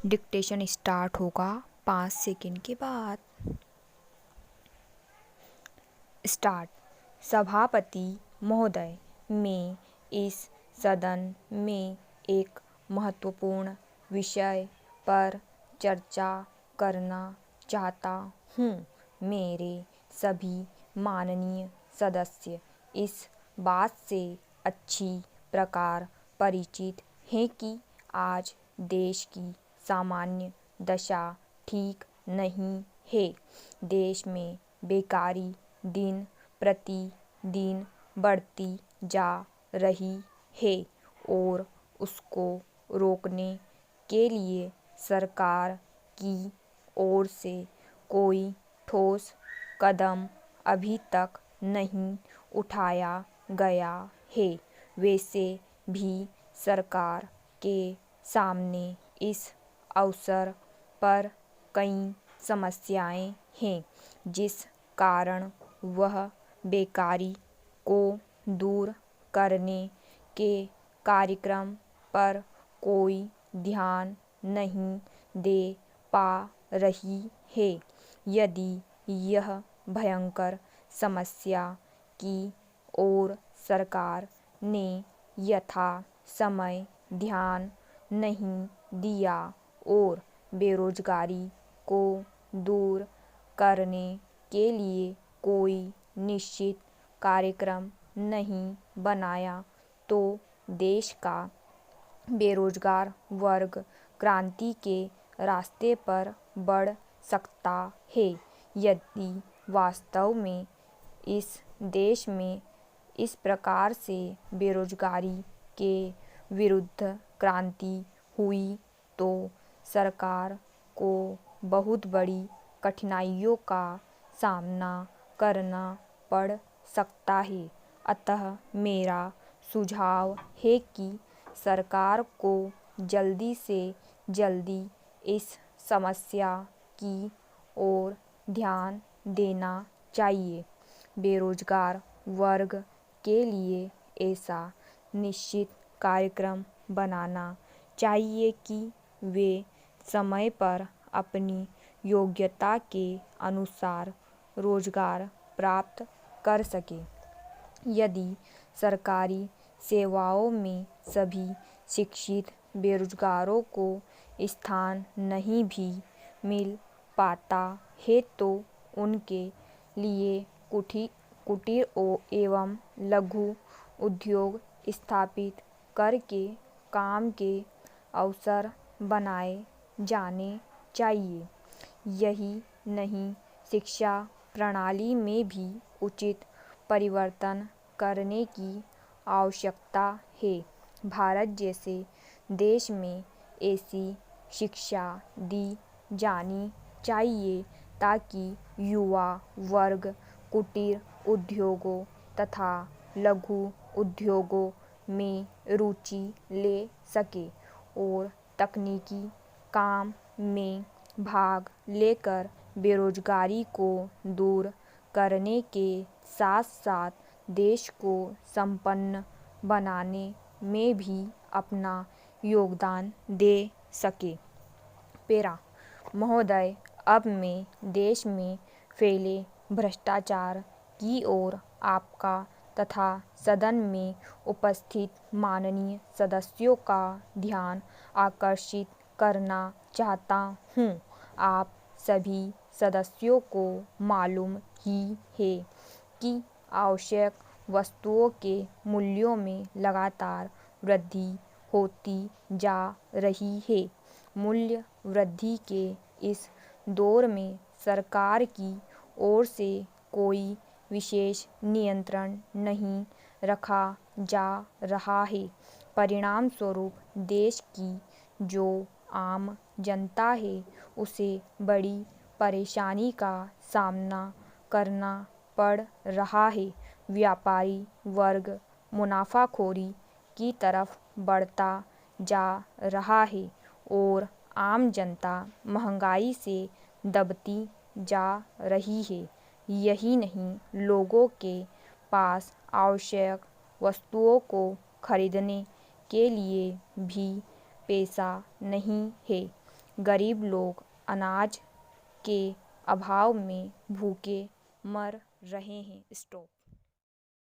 Dictation start होगा 5 second के बाद। स्टार्ट। सभापति महोदय, मैं इस सदन में एक महत्वपूर्ण विषय पर चर्चा करना चाहता हूँ। मेरे सभी माननीय सदस्य इस बात से अच्छी प्रकार परिचित हैं कि आज देश की सामान्य दशा ठीक नहीं है। देश में बेकारी दिन प्रति दिन बढ़ती जा रही है और उसको रोकने के लिए सरकार की ओर से कोई ठोस कदम अभी तक नहीं उठाया गया है। वैसे भी सरकार के सामने इस अवसर पर कई समस्याएं हैं, जिस कारण वह बेकारी को दूर करने के कार्यक्रम पर कोई ध्यान नहीं दे पा रही है। यदि यह भयंकर समस्या की ओर सरकार ने यथा समय ध्यान नहीं दिया और बेरोजगारी को दूर करने के लिए कोई निश्चित कार्यक्रम नहीं बनाया, तो देश का बेरोजगार वर्ग क्रांति के रास्ते पर बढ़ सकता है। यदि वास्तव में इस देश में इस प्रकार से बेरोजगारी के विरुद्ध क्रांति हुई तो सरकार को बहुत बड़ी कठिनाइयों का सामना करना पड़ सकता है। अतः मेरा सुझाव है कि सरकार को जल्दी से जल्दी इस समस्या की ओर ध्यान देना चाहिए। बेरोजगार वर्ग के लिए ऐसा निश्चित कार्यक्रम बनाना चाहिए कि वे समय पर अपनी योग्यता के अनुसार रोजगार प्राप्त कर सकें। यदि सरकारी सेवाओं में सभी शिक्षित बेरोजगारों को स्थान नहीं भी मिल पाता है तो उनके लिए कुटीर एवं लघु उद्योग स्थापित करके काम के अवसर बनाए जाने चाहिए। यही नहीं, शिक्षा प्रणाली में भी उचित परिवर्तन करने की आवश्यकता है। भारत जैसे देश में ऐसी शिक्षा दी जानी चाहिए ताकि युवा वर्ग कुटीर उद्योगों तथा लघु उद्योगों में रुचि ले सके और तकनीकी काम में भाग लेकर बेरोजगारी को दूर करने के साथ साथ देश को संपन्न बनाने में भी अपना योगदान दे सके। पेरा महोदय, अब मैं देश में फैले भ्रष्टाचार की ओर आपका तथा सदन में उपस्थित माननीय सदस्यों का ध्यान आकर्षित करना चाहता हूँ। आप सभी सदस्यों को मालूम ही है कि आवश्यक वस्तुओं के मूल्यों में लगातार वृद्धि होती जा रही है। मूल्य वृद्धि के इस दौर में सरकार की ओर से कोई विशेष नियंत्रण नहीं रखा जा रहा है। परिणाम स्वरूप देश की जो आम जनता है उसे बड़ी परेशानी का सामना करना पड़ रहा है। व्यापारी वर्ग मुनाफाखोरी की तरफ बढ़ता जा रहा है और आम जनता महंगाई से दबती जा रही है। यही नहीं, लोगों के पास आवश्यक वस्तुओं को खरीदने के लिए भी पैसा नहीं है। गरीब लोग अनाज के अभाव में भूखे मर रहे हैं। स्टॉप।